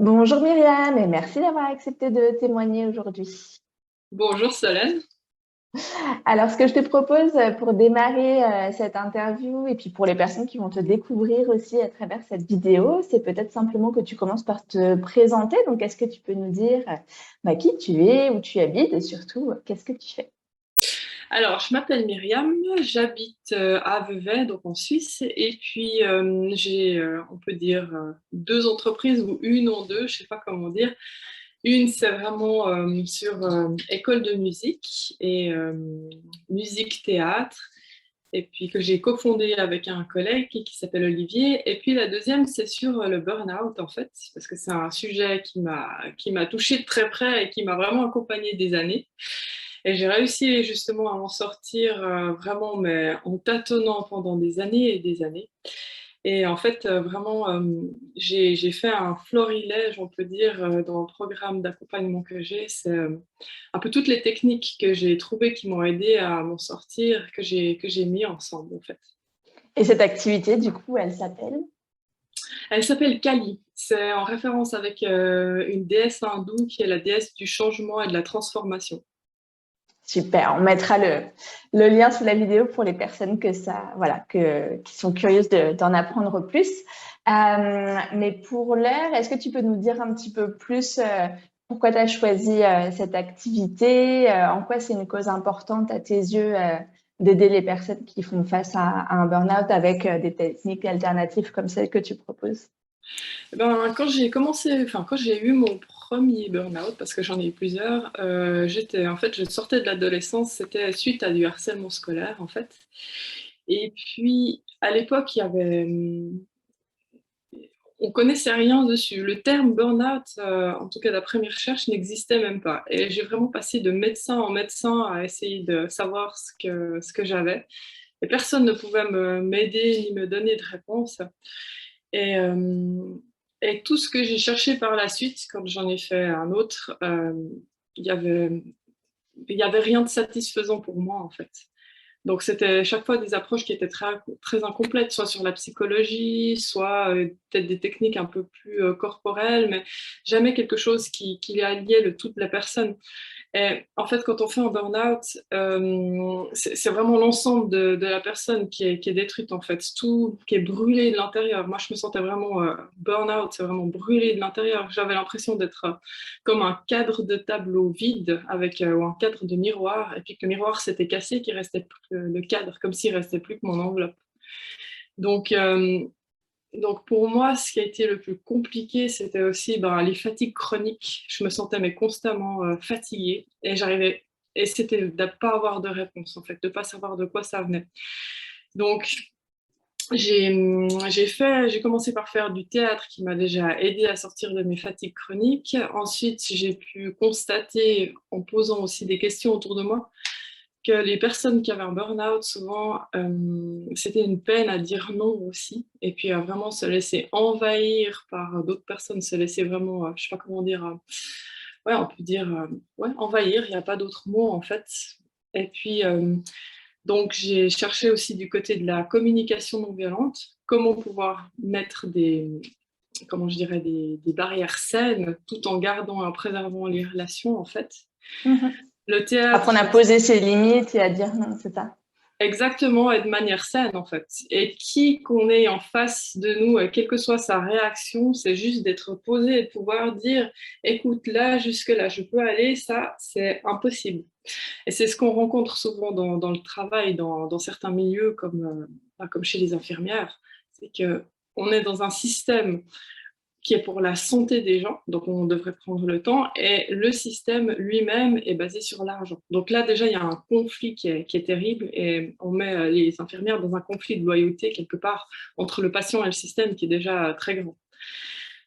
Bonjour Myriam et merci d'avoir accepté de témoigner aujourd'hui. Bonjour Solène. Alors, ce que je te propose pour démarrer cette interview et puis pour les personnes qui vont te découvrir aussi à travers cette vidéo, c'est peut-être simplement que tu commences par te présenter. Donc, est-ce que tu peux nous dire qui tu es, où tu habites et surtout, qu'est-ce que tu fais? Alors, je m'appelle Myriam, j'habite à Vevey, donc en Suisse, et puis j'ai, on peut dire, deux entreprises ou une en deux, je sais pas comment dire. Une, c'est vraiment sur école de musique et musique-théâtre, et puis que j'ai cofondée avec un collègue qui s'appelle Olivier. Et puis la deuxième, c'est sur le burn-out, en fait, parce que c'est un sujet qui m'a touchée de très près et qui m'a vraiment accompagnée des années. Et j'ai réussi justement à m'en sortir vraiment, mais en tâtonnant pendant des années et des années. Et en fait, vraiment, j'ai fait un florilège, on peut dire, dans le programme d'accompagnement que j'ai. C'est un peu toutes les techniques que j'ai trouvées qui m'ont aidé à m'en sortir, que j'ai mis ensemble, en fait. Et cette activité, du coup, elle s'appelle? Elle s'appelle Kali. C'est en référence avec une déesse hindoue qui est la déesse du changement et de la transformation. Super, on mettra le lien sous la vidéo pour les personnes qui sont curieuses d'en apprendre plus. Mais pour l'heure, est-ce que tu peux nous dire un petit peu plus pourquoi tu as choisi cette activité, en quoi c'est une cause importante à tes yeux d'aider les personnes qui font face à un burn-out avec des techniques alternatives comme celles que tu proposes? Eh ben, quand j'ai eu mon premier burn-out, parce que j'en ai eu plusieurs, en fait, je sortais de l'adolescence, c'était suite à du harcèlement scolaire, en fait. Et puis, à l'époque, on connaissait rien dessus. Le terme burn-out, en tout cas d'après mes recherches, n'existait même pas. Et j'ai vraiment passé de médecin en médecin à essayer de savoir ce que j'avais. Et personne ne pouvait m'aider ni me donner de réponse. Et, euh, et tout ce que j'ai cherché par la suite, quand j'en ai fait un autre, il y avait, il y avait rien de satisfaisant pour moi, en fait. Donc, c'était chaque fois des approches qui étaient très, très incomplètes, soit sur la psychologie, soit peut-être des techniques un peu plus corporelles, mais jamais quelque chose qui alliait le tout de la personne. Et en fait, quand on fait un burn-out, c'est vraiment l'ensemble de la personne qui est détruite, en fait, tout qui est brûlé de l'intérieur. Moi, je me sentais vraiment burn-out, c'est vraiment brûlé de l'intérieur. J'avais l'impression d'être comme un cadre de tableau vide avec ou un cadre de miroir, et puis que le miroir s'était cassé, qu'il restait plus que le cadre, comme s'il restait plus que mon enveloppe. Donc, donc pour moi, ce qui a été le plus compliqué, c'était aussi les fatigues chroniques. Je me sentais mais constamment fatiguée et c'était de ne pas avoir de réponse en fait, de ne pas savoir de quoi ça venait. Donc j'ai commencé par faire du théâtre qui m'a déjà aidé à sortir de mes fatigues chroniques. Ensuite, j'ai pu constater en posant aussi des questions autour de moi que les personnes qui avaient un burn-out, souvent, c'était une peine à dire non aussi, et puis à vraiment se laisser envahir par d'autres personnes, se laisser vraiment, je sais pas comment dire, ouais, on peut dire, ouais, envahir, il n'y a pas d'autre mot en fait. Et puis, donc, j'ai cherché aussi du côté de la communication non violente, comment pouvoir mettre comment je dirais, des barrières saines tout en gardant et en préservant les relations en fait. Mhm. Le théâtre, Apprendre à poser ses limites et à dire non, c'est ça. exactement, et de manière saine en fait. Et qui qu'on ait en face de nous, quelle que soit sa réaction, c'est juste d'être posé et de pouvoir dire, écoute, là, jusque-là, je peux aller, ça, c'est impossible. Et c'est ce qu'on rencontre souvent dans le travail, dans certains milieux, comme chez les infirmières, c'est que on est dans un système qui est pour la santé des gens, donc on devrait prendre le temps, et le système lui-même est basé sur l'argent. Donc là, déjà, il y a un conflit qui est terrible, et on met les infirmières dans un conflit de loyauté, quelque part, entre le patient et le système, qui est déjà très grand.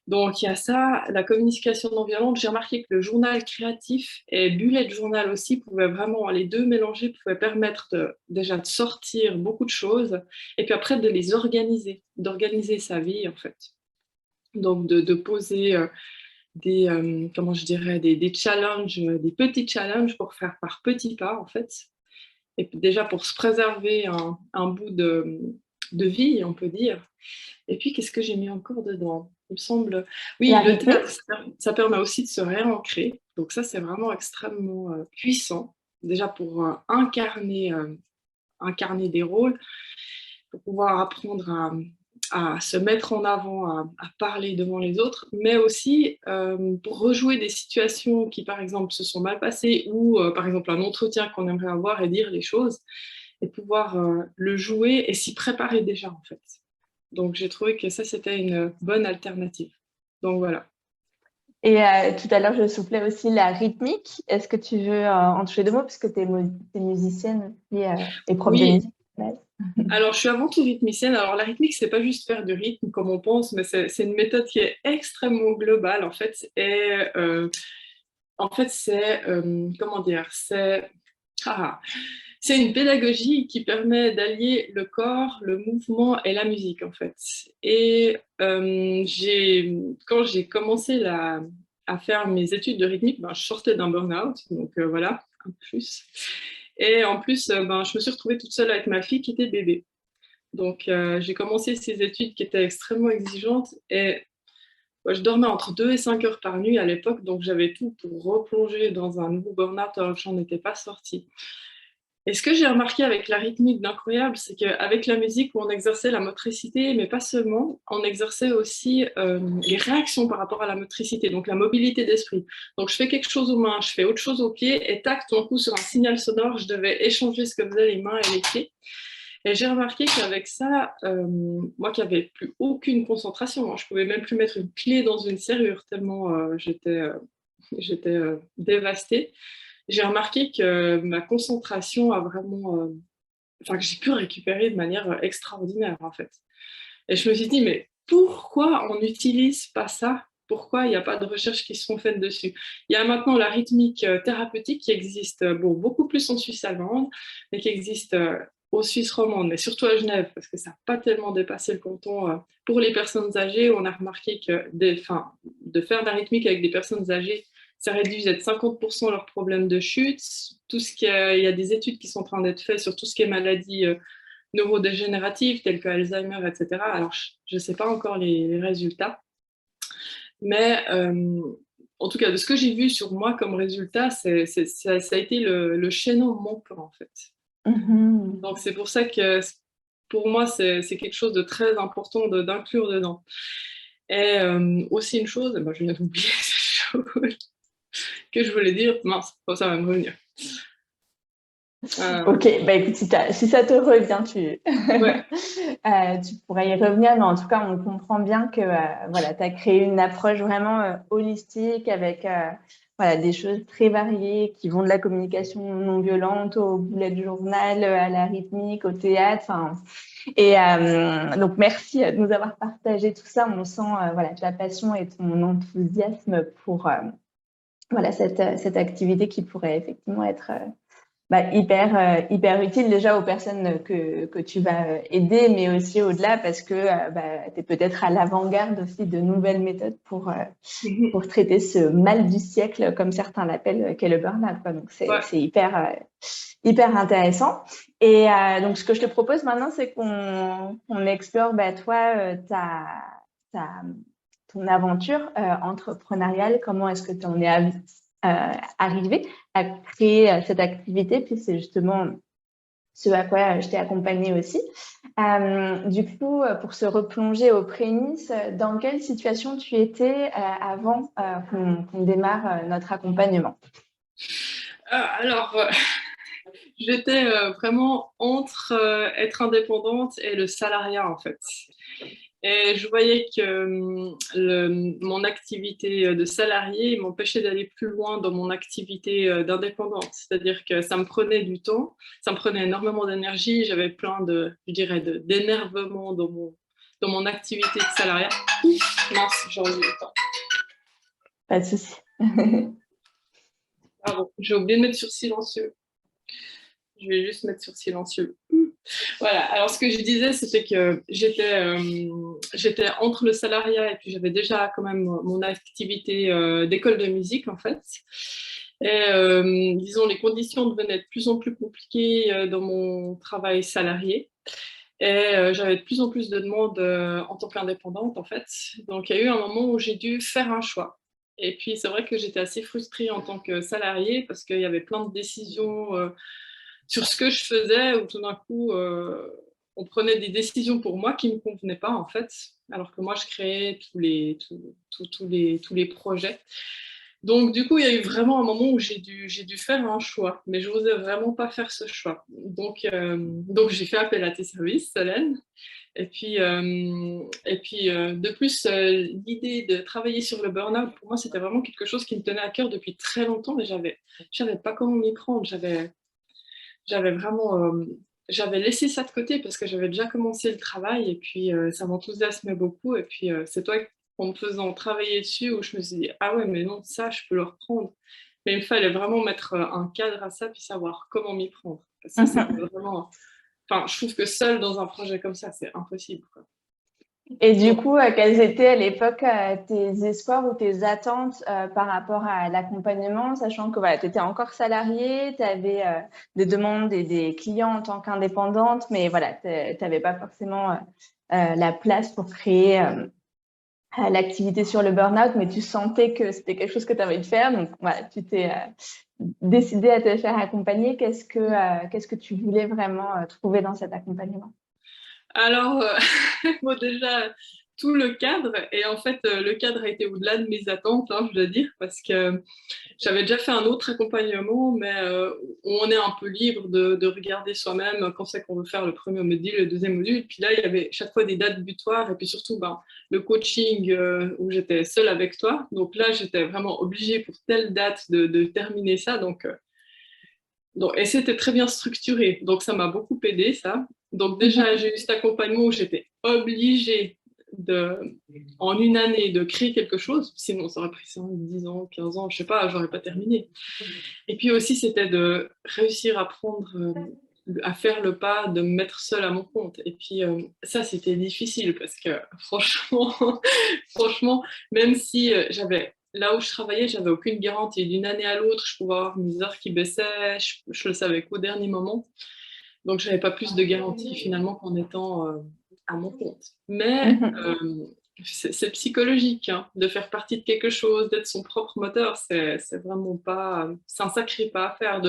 Donc il y a ça, la communication non violente. J'ai remarqué que le journal créatif et bullet journal aussi pouvaient vraiment, les deux mélangés pouvaient permettre déjà de sortir beaucoup de choses, et puis après de les organiser, d'organiser sa vie en fait. Donc, de poser comment je dirais, des challenges, des petits challenges pour faire par petits pas, en fait. Et puis déjà, pour se préserver un bout de vie, on peut dire. Et puis, qu'est-ce que j'ai mis encore dedans? Il me semble, oui, La le rythmique? théâtre, ça permet aussi de se réancrer. Donc ça, c'est vraiment extrêmement puissant. Déjà pour incarner des rôles, pour pouvoir apprendre à se mettre en avant, à parler devant les autres, mais aussi pour rejouer des situations qui, par exemple, se sont mal passées ou, par exemple, un entretien qu'on aimerait avoir et dire les choses et pouvoir le jouer et s'y préparer déjà, en fait. Donc, j'ai trouvé que ça, c'était une bonne alternative. Donc, voilà. Et tout à l'heure, je soufflais aussi la rythmique. Est-ce que tu veux en toucher deux mots, puisque tu es musicienne et prof de Oui, musique? Ouais. alors je suis avant tout rythmicienne. Alors la rythmique, c'est pas juste faire du rythme comme on pense, mais c'est une méthode qui est extrêmement globale, en fait. Et en fait, c'est, comment dire, ah, c'est une pédagogie qui permet d'allier le corps, le mouvement et la musique, en fait. Et quand j'ai commencé à faire mes études de rythmique, ben, je sortais d'un burn-out, donc voilà, un plus. Et en plus, ben, je me suis retrouvée toute seule avec ma fille qui était bébé. Donc, j'ai commencé ces études qui étaient extrêmement exigeantes et ouais, je dormais entre 2 et 5 heures par nuit à l'époque, donc j'avais tout pour replonger dans un nouveau burn-out alors que j'en étais pas sortie. Et ce que j'ai remarqué avec la rythmique d'incroyable, c'est qu'avec la musique, où on exerçait la motricité, mais pas seulement, on exerçait aussi les réactions par rapport à la motricité, donc la mobilité d'esprit. Donc je fais quelque chose aux mains, je fais autre chose aux pieds, et tac, tout d'un coup, sur un signal sonore, je devais échanger ce que faisaient les mains et les pieds. Et j'ai remarqué qu'avec ça, moi qui n'avais plus aucune concentration, hein, je ne pouvais même plus mettre une clé dans une serrure tellement j'étais dévastée. J'ai remarqué que ma concentration a vraiment, enfin que j'ai pu récupérer de manière extraordinaire en fait. Et je me suis dit, mais pourquoi on n'utilise pas ça? Pourquoi il n'y a pas de recherches qui sont faites dessus? Il y a maintenant la rythmique thérapeutique qui existe bon, beaucoup plus en Suisse allemande, mais qui existe aux Suisses romandes, mais surtout à Genève, parce que ça n'a pas tellement dépassé le canton. Pour les personnes âgées, on a remarqué que de faire de la rythmique avec des personnes âgées, ça réduisait de 50% leurs problèmes de chute. Il y a des études qui sont en train d'être faites sur tout ce qui est maladie neurodégénératives telles que Alzheimer, etc. Alors, je ne sais pas encore les résultats, mais en tout cas, de ce que j'ai vu sur moi comme résultat, ça a été le chaînon manquant, en fait. Mhm. Donc, c'est pour ça que pour moi, c'est quelque chose de très important d'inclure dedans. Et aussi une chose, ben, je viens d'oublier cette chose que je voulais dire, mince, ça va me revenir. Ok, bah écoute, si ça te revient, Ouais. tu pourrais y revenir, mais en tout cas, on comprend bien que voilà, tu as créé une approche vraiment holistique avec voilà, des choses très variées qui vont de la communication non violente au bullet journal, à la rythmique, au théâtre. Et donc, merci de nous avoir partagé tout ça. On sent voilà, ta passion et ton enthousiasme pour voilà, cette activité qui pourrait effectivement être bah, hyper utile déjà aux personnes que tu vas aider, mais aussi au-delà parce que bah, tu es peut-être à l'avant-garde aussi de nouvelles méthodes pour traiter ce mal du siècle, comme certains l'appellent, qu'est le burn-out, quoi. Donc, Ouais. c'est hyper intéressant. Et donc, ce que je te propose maintenant, c'est qu'on explore bah, toi, ton aventure entrepreneuriale. Comment est-ce que tu en es arrivé à créer cette activité? Puis c'est justement ce à quoi je t'ai accompagnée aussi. Du coup, pour se replonger aux prémices, dans quelle situation tu étais avant qu'on démarre notre accompagnement? Alors, j'étais vraiment entre être indépendante et le salariat, en fait. Et je voyais que mon activité de salarié m'empêchait d'aller plus loin dans mon activité d'indépendante. C'est-à-dire que ça me prenait du temps, ça me prenait énormément d'énergie. J'avais plein je dirais, d'énervement dans mon activité de salariat. Ouf, mince, j'ai envie de temps. Pas de souci. Pardon, j'ai oublié de mettre sur silencieux. Je vais juste mettre sur silencieux. Voilà, alors ce que je disais, c'était que j'étais entre le salariat et puis j'avais déjà quand même mon activité d'école de musique en fait. Et disons, les conditions devenaient de plus en plus compliquées dans mon travail salarié. Et j'avais de plus en plus de demandes en tant qu'indépendante, en fait. Donc, il y a eu un moment où j'ai dû faire un choix. Et puis, c'est vrai que j'étais assez frustrée en tant que salariée parce qu'il y avait plein de décisions sur ce que je faisais où tout d'un coup, on prenait des décisions pour moi qui ne me convenaient pas, en fait, alors que moi, je créais tous les projets. Donc, du coup, il y a eu vraiment un moment où j'ai dû faire un choix, mais je n'osais vraiment pas faire ce choix. Donc j'ai fait appel à tes services, Solène. De plus, l'idée de travailler sur le burn-out, pour moi, c'était vraiment quelque chose qui me tenait à cœur depuis très longtemps, mais j'avais pas comment m'y prendre. J'avais vraiment, j'avais laissé ça de côté parce que j'avais déjà commencé le travail et puis ça m'enthousiasmait beaucoup. Et puis c'est toi, en me faisant travailler dessus, où je me suis dit, ah ouais, mais non, ça, je peux le reprendre. Mais il fallait vraiment mettre un cadre à ça puis savoir comment m'y prendre. Parce que c'était vraiment, enfin, je trouve que seul dans un projet comme ça, c'est impossible, quoi. Et du Donc, coup, quels étaient à l'époque tes espoirs ou tes attentes par rapport à l'accompagnement, sachant que voilà, tu étais encore salariée, tu avais des demandes et des clients en tant qu'indépendante, mais voilà, tu n'avais pas forcément la place pour créer l'activité sur le burn-out, mais tu sentais que c'était quelque chose que tu avais de faire. Donc voilà, tu t'es décidée à te faire accompagner. Qu'est-ce que tu voulais vraiment trouver dans cet accompagnement? alors, bon, déjà, tout le cadre, et en fait, le cadre a été au-delà de mes attentes, hein, je dois dire, parce que j'avais déjà fait un autre accompagnement, mais on est un peu libre de regarder soi-même quand c'est qu'on veut faire le premier module, le deuxième module. Puis là, il y avait chaque fois des dates butoirs, et puis surtout, ben, le coaching où j'étais seule avec toi. Donc là, j'étais vraiment obligée pour telle date de terminer ça. Et c'était très bien structuré, donc ça m'a beaucoup aidé, ça. Donc déjà, j'ai eu cet accompagnement où j'étais obligée en une année de créer quelque chose, sinon ça aurait pris 5, 10 ans, 15 ans, je sais pas, j'aurais pas terminé. Et puis aussi, c'était de réussir à prendre, à faire le pas, de me mettre seule à mon compte. Et puis ça, c'était difficile parce que franchement, franchement, même si j'avais là où je travaillais, j'avais aucune garantie. D'une année à l'autre, je pouvais avoir mes heures qui baissaient, je le savais qu'au dernier moment. Donc, je n'avais pas plus de garantie finalement qu'en étant à mon compte. Mais c'est psychologique, hein, de faire partie de quelque chose, d'être son propre moteur. C'est vraiment pas, c'est un sacré pas à faire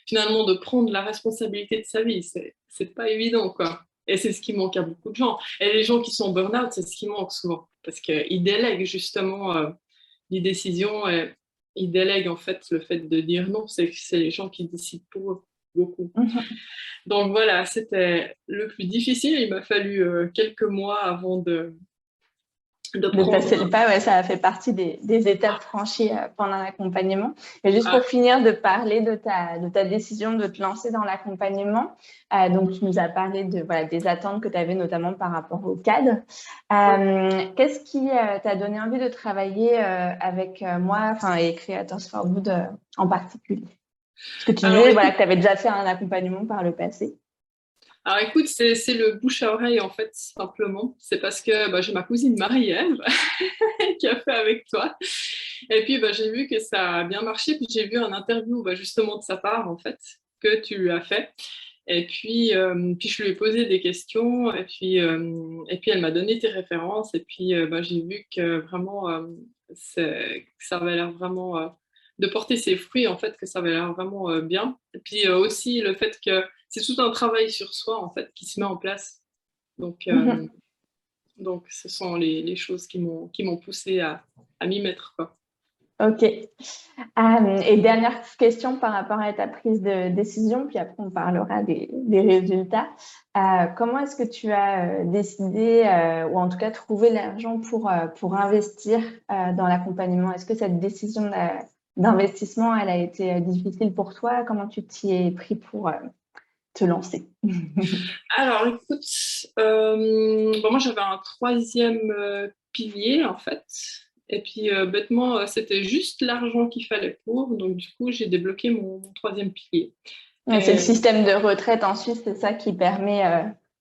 finalement de prendre la responsabilité de sa vie. C'est pas évident, quoi. Et c'est ce qui manque à beaucoup de gens. Et les gens qui sont en burn-out, c'est ce qui manque souvent. Parce qu'ils délèguent justement les décisions et ils délèguent en fait le fait de dire non. C'est les gens qui décident pour eux, beaucoup. Donc voilà, c'était le plus difficile. Il m'a fallu quelques mois avant de De prendre. passer le pas, ouais, ça a fait partie des étapes franchies pendant l'accompagnement. Et juste Ah, pour finir de parler de ta décision de te lancer dans l'accompagnement, donc tu nous as parlé voilà, des attentes que tu avais notamment par rapport au cadre. Qu'est-ce qui t'a donné envie de travailler avec moi et Creators for Good en particulier? Parce que tu alors disais voilà, écoute, que tu avais déjà fait un accompagnement par le passé. alors écoute, c'est le bouche à oreille en fait, simplement. C'est parce que bah, j'ai ma cousine Marie-Ève qui a fait avec toi. Et puis bah, j'ai vu que ça a bien marché. Puis j'ai vu un interview bah, justement de sa part en fait que tu lui as fait. Puis je lui ai posé des questions et puis elle m'a donné tes références et puis bah, j'ai vu que vraiment que ça avait l'air vraiment de porter ses fruits en fait, que ça avait l'air vraiment bien. Et puis aussi le fait que c'est tout un travail sur soi en fait qui se met en place. Donc, euh, donc ce sont les choses qui m'ont poussé à m'y mettre, quoi. Ok. Et dernière question par rapport à ta prise de décision, puis après on parlera des résultats. Comment est-ce que tu as décidé, ou en tout cas trouvé l'argent pour investir dans l'accompagnement? Est-ce que cette décision d'investissement, elle a été difficile pour toi? Comment tu t'y es pris pour te lancer? Alors écoute, bon, moi j'avais un troisième pilier en fait. Et puis bêtement, c'était juste l'argent qu'il fallait pour. Donc du coup, j'ai débloqué mon troisième pilier. Ouais, c'est le Et, système de retraite en Suisse, c'est ça qui permet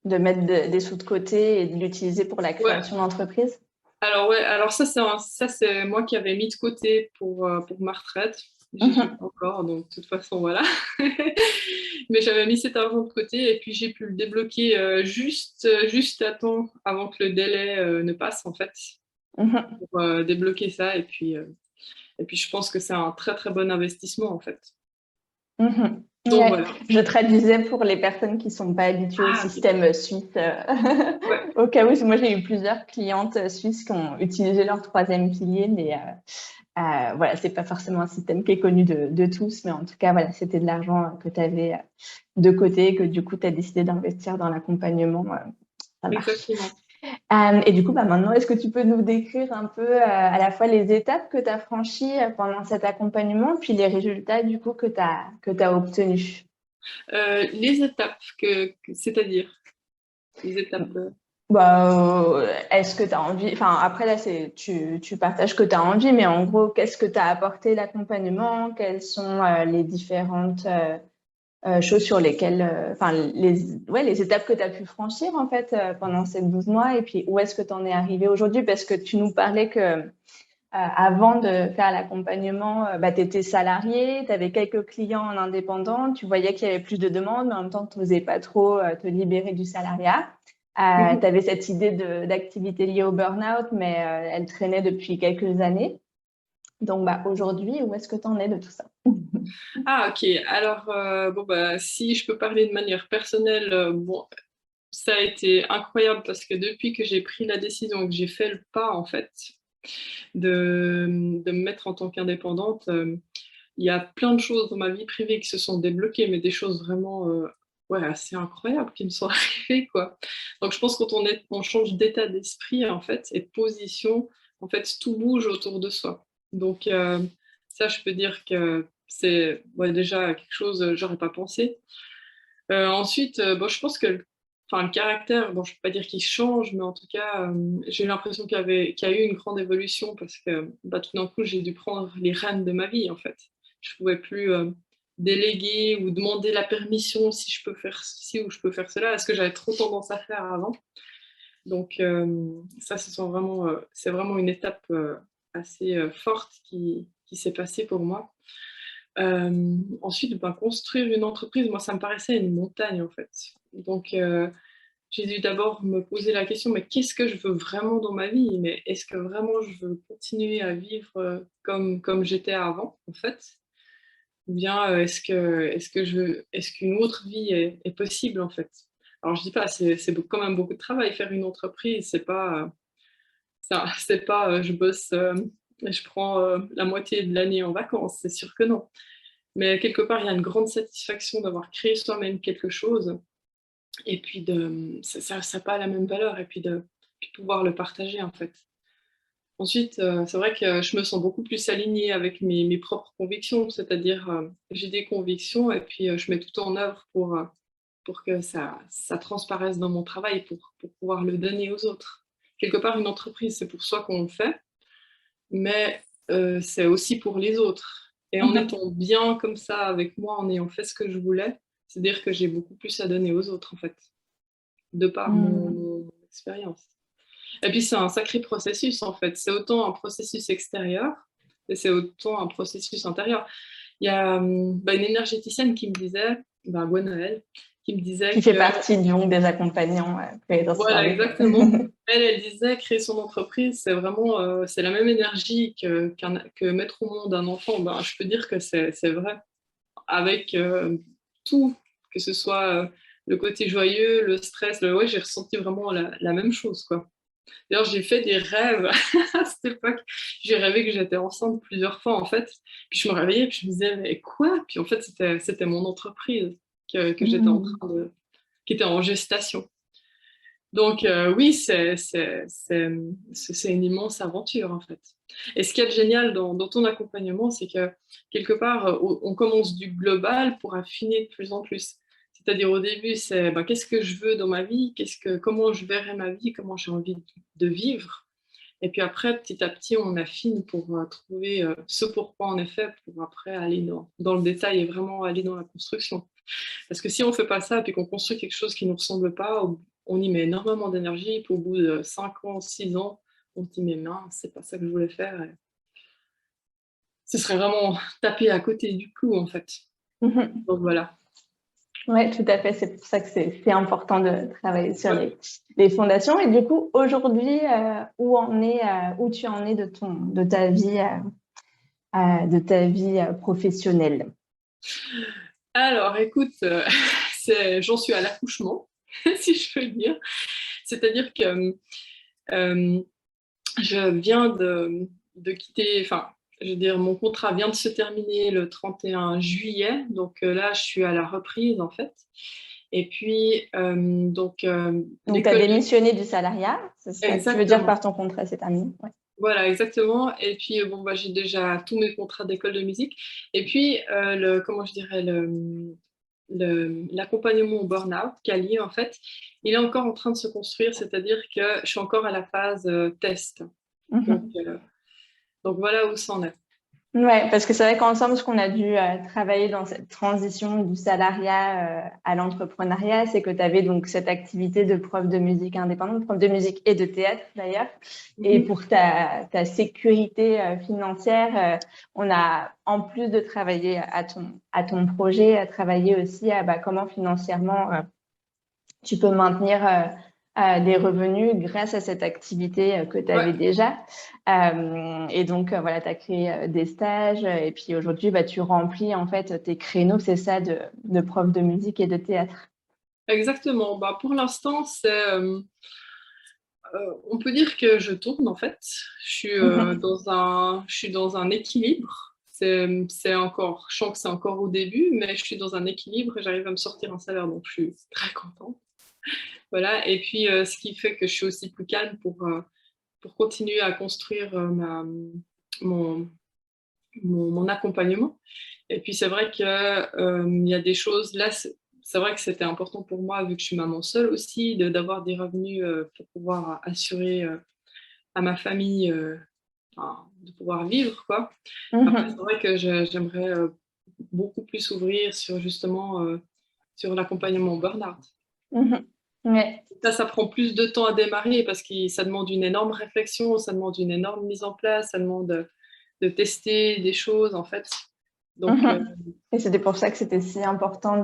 de mettre des sous de côté et de l'utiliser pour la ouais, création d'entreprise? alors ouais, alors ça c'est moi qui avais mis de côté pour ma retraite. J'y suis pas encore, donc de toute façon, voilà. Mais j'avais mis cet argent de côté et puis j'ai pu le débloquer juste à temps avant que le délai ne passe, en fait, pour débloquer ça. Et puis je pense que c'est un très, très bon investissement, en fait. Donc Ouais. voilà. Je traduisais pour les personnes qui ne sont pas habituées au Ah, système suisse. ouais, Au cas où, moi j'ai eu plusieurs clientes suisses qui ont utilisé leur troisième pilier, mais voilà, c'est pas forcément un système qui est connu de tous, mais en tout cas, voilà, c'était de l'argent que tu avais de côté et que du coup, tu as décidé d'investir dans l'accompagnement. Ça marche. exactement. Et du coup, maintenant, est-ce que tu peux nous décrire un peu à la fois les étapes que tu as franchies pendant cet accompagnement, puis les résultats du coup que tu as obtenus? Les étapes, c'est-à-dire les étapes. Est-ce que tu as envie, enfin après là, tu partages que tu as envie, mais en gros, qu'est-ce que tu as apporté l'accompagnement? Quelles sont les différentes choses sur lesquelles, enfin, les étapes que tu as pu franchir en fait pendant ces 12 mois et puis où est-ce que tu en es arrivé aujourd'hui? Parce que tu nous parlais que avant de faire l'accompagnement, tu étais salarié, tu avais quelques clients en indépendant, tu voyais qu'il y avait plus de demandes, mais en même temps, tu n'osais pas trop te libérer du salariat. Tu avais cette idée d'activité liée au burn-out, mais elle traînait depuis quelques années. Donc, aujourd'hui, où est-ce que tu en es de tout ça? Ah, ok. Alors, si je peux parler de manière personnelle, bon, ça a été incroyable parce que depuis que j'ai pris la décision, que j'ai fait le pas, en fait, de me mettre en tant qu'indépendante, il y a plein de choses dans ma vie privée qui se sont débloquées, mais des choses vraiment ouais, assez incroyables qui me sont arrivées, quoi. Donc, je pense que quand on change d'état d'esprit, en fait, et de position, en fait, tout bouge autour de soi. Donc, ça, je peux dire que c'est déjà quelque chose que j'aurais pas pensé. Ensuite, je pense que le caractère, bon, je ne peux pas dire qu'il change, mais en tout cas, j'ai eu l'impression qu'il y a eu une grande évolution parce que tout d'un coup, j'ai dû prendre les rênes de ma vie, en fait. Je ne pouvais plus déléguer ou demander la permission si je peux faire ceci ou je peux faire cela, ce que j'avais trop tendance à faire avant. Donc, ça, c'est vraiment une étape assez forte qui s'est passée pour moi. Ensuite, construire une entreprise, moi, ça me paraissait une montagne, en fait. Donc, j'ai dû d'abord me poser la question, mais qu'est-ce que je veux vraiment dans ma vie? Mais est-ce que vraiment je veux continuer à vivre comme j'étais avant, en fait? Ou bien est-ce qu'une autre vie est possible, en fait? Alors, je dis pas, c'est quand même beaucoup de travail, faire une entreprise, c'est pas je bosse et je prends la moitié de l'année en vacances, c'est sûr que non. Mais quelque part, il y a une grande satisfaction d'avoir créé soi-même quelque chose et puis ça n'a pas la même valeur et puis pouvoir le partager en fait. Ensuite, c'est vrai que je me sens beaucoup plus alignée avec mes propres convictions, c'est-à-dire j'ai des convictions et puis je mets tout en œuvre pour que ça transparaisse dans mon travail, pour pouvoir le donner aux autres. Quelque part, une entreprise, c'est pour soi qu'on le fait, mais c'est aussi pour les autres. Et en étant bien comme ça avec moi, en ayant fait ce que je voulais, c'est-à-dire que j'ai beaucoup plus à donner aux autres, en fait, de par mon expérience. Et puis c'est un sacré processus, en fait. C'est autant un processus extérieur, et c'est autant un processus intérieur. Il y a une énergéticienne qui me disait, Gwenaëlle, qui me disait Qui fait que partie donc des accompagnants Creators voilà, Story. exactement. Elle disait créer son entreprise, c'est vraiment c'est la même énergie que mettre au monde un enfant. Je peux dire que c'est vrai. Avec tout, que ce soit le côté joyeux, le stress, ouais, j'ai ressenti vraiment la même chose, quoi. D'ailleurs, j'ai fait des rêves à cette époque. J'ai rêvé que j'étais enceinte plusieurs fois, en fait. Puis je me réveillais, puis je me disais, mais quoi? Puis en fait, c'était mon entreprise que j'étais en train qui était en gestation. Donc oui, c'est une immense aventure en fait. Et ce qui est génial dans ton accompagnement, c'est que quelque part, on commence du global pour affiner de plus en plus. C'est-à-dire au début, c'est qu'est-ce que je veux dans ma vie, comment je verrai ma vie, comment j'ai envie de vivre. Et puis après, petit à petit, on affine pour trouver ce pourquoi en effet, pour après aller dans le détail et vraiment aller dans la construction. Parce que si on ne fait pas ça, puis qu'on construit quelque chose qui ne nous ressemble pas, on y met énormément d'énergie, puis au bout de 5 ans, 6 ans, on se dit mais mince, c'est pas ça que je voulais faire. ce serait vraiment taper à côté du clou, en fait. Donc voilà. Oui, tout à fait. C'est pour ça que c'est important de travailler sur les fondations. Et du coup, aujourd'hui, où tu en es de ta vie professionnelle? Alors, écoute, j'en suis à l'accouchement, si je peux dire. C'est-à-dire que je viens de quitter, enfin, je veux dire, mon contrat vient de se terminer le 31 juillet. Donc là, je suis à la reprise, en fait. Et puis, Donc, tu as l'école... démissionné du salariat, c'est ça que tu veux dire Exactement. par ton contrat, c'est terminé. Ouais. Voilà, exactement. Et puis, bon, bah, j'ai déjà tous mes contrats d'école de musique. Et puis, comment je dirais, l'accompagnement au burn-out, Cali, en fait, il est encore en train de se construire, c'est-à-dire que je suis encore à la phase test. Donc, voilà où ça en est. Ouais, parce que c'est vrai qu'ensemble, ce qu'on a dû travailler dans cette transition du salariat à l'entrepreneuriat, c'est que tu avais donc cette activité de prof de musique indépendante, prof de musique et de théâtre d'ailleurs. Et pour ta sécurité financière, on a, en plus de travailler à ton projet, travaillé aussi à comment financièrement tu peux maintenir des revenus grâce à cette activité que tu avais déjà. Et donc, voilà, tu as créé des stages et puis aujourd'hui, tu remplis en fait tes créneaux, c'est ça, de prof de musique et de théâtre. Exactement. Bah, pour l'instant, on peut dire que je tourne en fait. Je suis dans un équilibre. C'est encore, je sens que c'est encore au début, mais je suis dans un équilibre et j'arrive à me sortir un salaire, donc je suis très contente. Voilà. Et puis, ce qui fait que je suis aussi plus calme pour continuer à construire mon, mon accompagnement. Et puis, c'est vrai qu'il y a des choses, là, c'est vrai que c'était important pour moi, vu que je suis maman seule aussi, d'avoir des revenus pour pouvoir assurer à ma famille, de pouvoir vivre, quoi. Après, c'est vrai que j'aimerais beaucoup plus s'ouvrir sur justement sur l'accompagnement au burn-out. Ouais. Ça prend plus de temps à démarrer parce que ça demande une énorme réflexion, ça demande une énorme mise en place, ça demande de tester des choses, en fait. Donc, Et c'était pour ça que c'était si important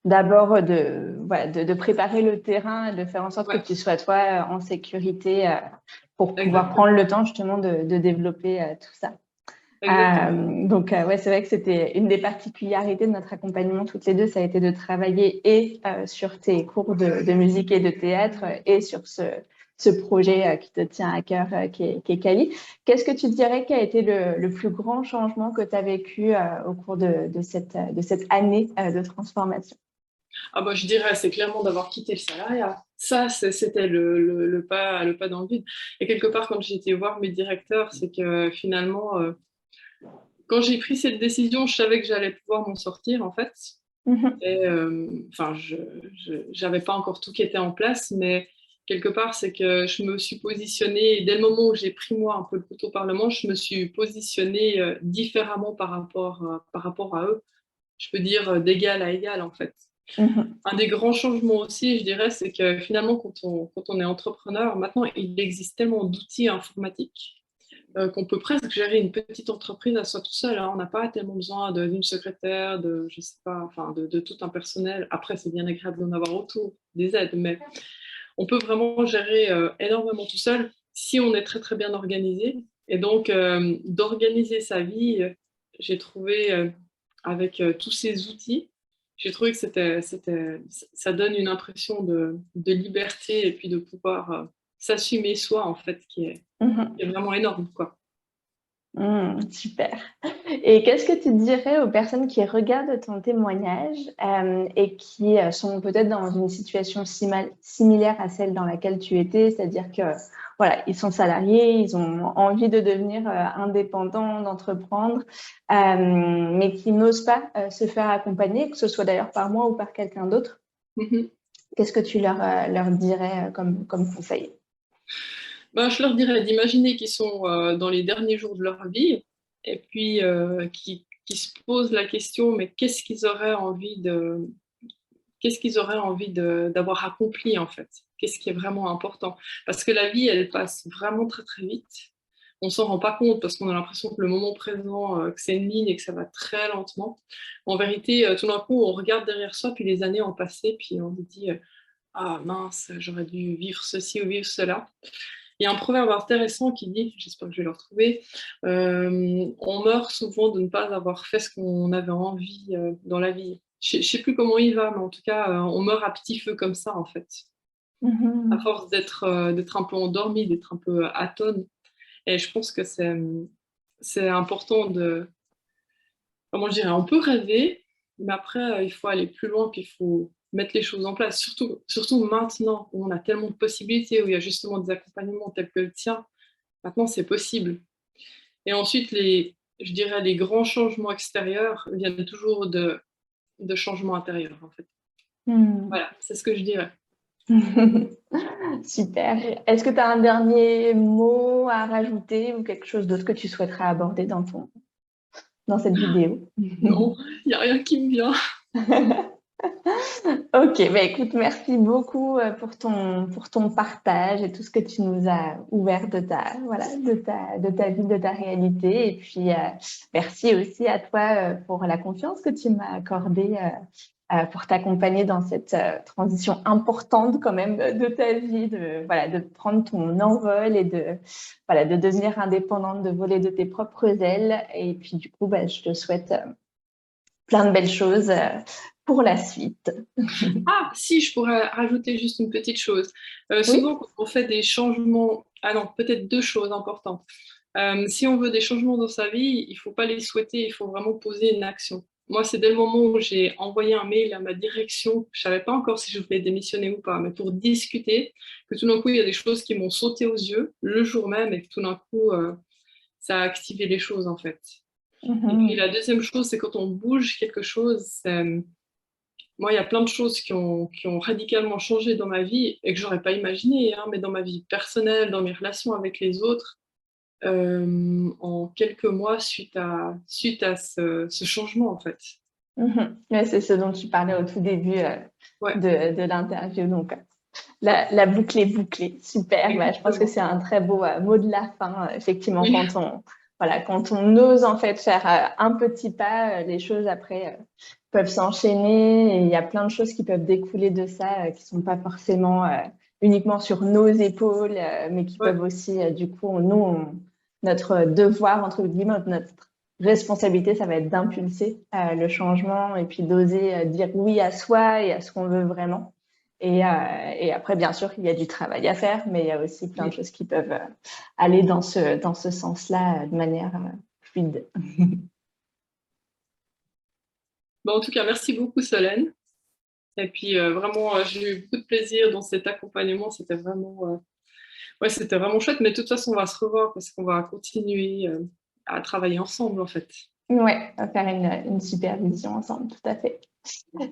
d'abord de préparer le terrain et de faire en sorte que tu sois toi en sécurité pour pouvoir prendre le temps justement de développer tout ça. Donc, ouais, c'est vrai que c'était une des particularités de notre accompagnement toutes les deux, ça a été de travailler et sur tes cours de musique et de théâtre et sur ce projet qui te tient à cœur, qui est Cali. Qu'est-ce que tu dirais qui a été le plus grand changement que tu as vécu au cours de cette année de transformation? Ah bah, je dirais, c'est clairement d'avoir quitté le salariat. Ça, c'était le pas dans le vide. Et quelque part, quand j'ai été voir mes directeurs, c'est que finalement, quand j'ai pris cette décision, je savais que j'allais pouvoir m'en sortir, en fait. Et enfin, je n'avais pas encore tout qui était en place, mais quelque part, c'est que je me suis positionnée, dès le moment où j'ai pris moi un peu le couteau par le manche, je me suis positionnée différemment par rapport à eux. Je peux dire d'égal à égal, en fait. Un des grands changements aussi, je dirais, c'est que finalement, quand on est entrepreneur, maintenant, il existe tellement d'outils informatiques qu'on peut presque gérer une petite entreprise à soi tout seul. Hein. On n'a pas tellement besoin d'une secrétaire, je sais pas, enfin, de tout un personnel. Après, c'est bien agréable d'en avoir autour des aides, mais on peut vraiment gérer énormément tout seul si on est très, très bien organisé. Et donc, d'organiser sa vie, j'ai trouvé, avec tous ces outils, j'ai trouvé que ça donne une impression de liberté et puis de pouvoir s'assumer soi, en fait, qui est vraiment énorme, quoi. Super. Et qu'est-ce que tu dirais aux personnes qui regardent ton témoignage et qui sont peut-être dans une situation similaire à celle dans laquelle tu étais, c'est-à-dire que voilà, ils sont salariés, ils ont envie de devenir indépendants, d'entreprendre, mais qui n'osent pas se faire accompagner, que ce soit d'ailleurs par moi ou par quelqu'un d'autre. Qu'est-ce que tu leur dirais comme conseil? Ben, je leur dirais d'imaginer qu'ils sont dans les derniers jours de leur vie et puis qui se posent la question, mais qu'est-ce qu'ils auraient envie d'avoir accompli en fait? Qu'est-ce qui est vraiment important? Parce que la vie, elle passe vraiment très très vite. on s'en rend pas compte parce qu'on a l'impression que le moment présent, que c'est une ligne et que ça va très lentement. En vérité, tout d'un coup, on regarde derrière soi, puis les années ont passé, puis on se dit, ah mince, j'aurais dû vivre ceci ou vivre cela. Il y a un proverbe intéressant qui dit, j'espère que je vais le retrouver, on meurt souvent de ne pas avoir fait ce qu'on avait envie dans la vie. Je ne sais plus comment il va, mais en tout cas, on meurt à petit feu comme ça, en fait. À Mhm. force d'être un peu endormi, d'être un peu atone. Et je pense que c'est important de, comment je dirais, on peut rêver, mais après, il faut aller plus loin, puis il faut mettre les choses en place. Surtout maintenant, où on a tellement de possibilités, où il y a justement des accompagnements tels que le tien. Maintenant, c'est possible. Et ensuite, je dirais, les grands changements extérieurs viennent toujours de changements intérieurs, en fait. Mhm. Voilà, c'est ce que je dirais. Super. Est-ce que tu as un dernier mot à rajouter ou quelque chose d'autre que tu souhaiterais aborder dans cette vidéo? Non, il n'y a rien qui me vient. Ok, bah écoute, merci beaucoup pour ton partage et tout ce que tu nous as ouvert voilà, de ta vie, de ta réalité. Et puis, merci aussi à toi pour la confiance que tu m'as accordée pour t'accompagner dans cette transition importante quand même de ta vie, voilà, de prendre ton envol et voilà, de devenir indépendante, de voler de tes propres ailes. Et puis, du coup, bah, je te souhaite plein de belles choses pour la suite. Ah, si, je pourrais rajouter juste une petite chose. Souvent, Oui. quand on fait des changements, ah non, peut-être deux choses importantes. Si on veut des changements dans sa vie, il ne faut pas les souhaiter, il faut vraiment poser une action. Moi, c'est dès le moment où j'ai envoyé un mail à ma direction, je ne savais pas encore si je voulais démissionner ou pas, mais pour discuter, que tout d'un coup, il y a des choses qui m'ont sauté aux yeux le jour même et que tout d'un coup, ça a activé les choses en fait. Et puis Mhm. la deuxième chose, c'est quand on bouge quelque chose, moi, il y a plein de choses qui ont radicalement changé dans ma vie et que j'aurais pas imaginé, hein, mais dans ma vie personnelle, dans mes relations avec les autres, en quelques mois suite à ce changement, en fait. Mhm. Ouais, c'est ce dont tu parlais au tout début Ouais, de l'interview. Donc, la boucle est bouclée. Super. Bah, je pense que exactement. c'est un très beau mot de la fin. Effectivement, Oui, voilà, quand on ose en fait faire un petit pas, les choses après peuvent s'enchaîner et il y a plein de choses qui peuvent découler de ça qui sont pas forcément uniquement sur nos épaules, mais qui ouais, peuvent aussi, du coup, notre devoir, entre guillemets, notre responsabilité, ça va être d'impulser le changement et puis d'oser dire oui à soi et à ce qu'on veut vraiment. Et après, bien sûr, il y a du travail à faire, mais il y a aussi plein de oui. choses qui peuvent aller dans ce sens-là de manière fluide. Bon, en tout cas, merci beaucoup, Solène. Et puis, vraiment, j'ai eu beaucoup de plaisir dans cet accompagnement. Ouais, c'était vraiment chouette. Mais de toute façon, on va se revoir parce qu'on va continuer à travailler ensemble, en fait. Ouais, on va faire une supervision ensemble, tout à fait.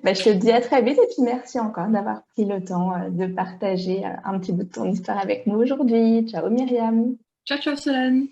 Bah, je te dis à très vite et puis merci encore d'avoir pris le temps de partager un petit bout de ton histoire avec nous aujourd'hui. Ciao Myriam. Ciao, ciao, Solène.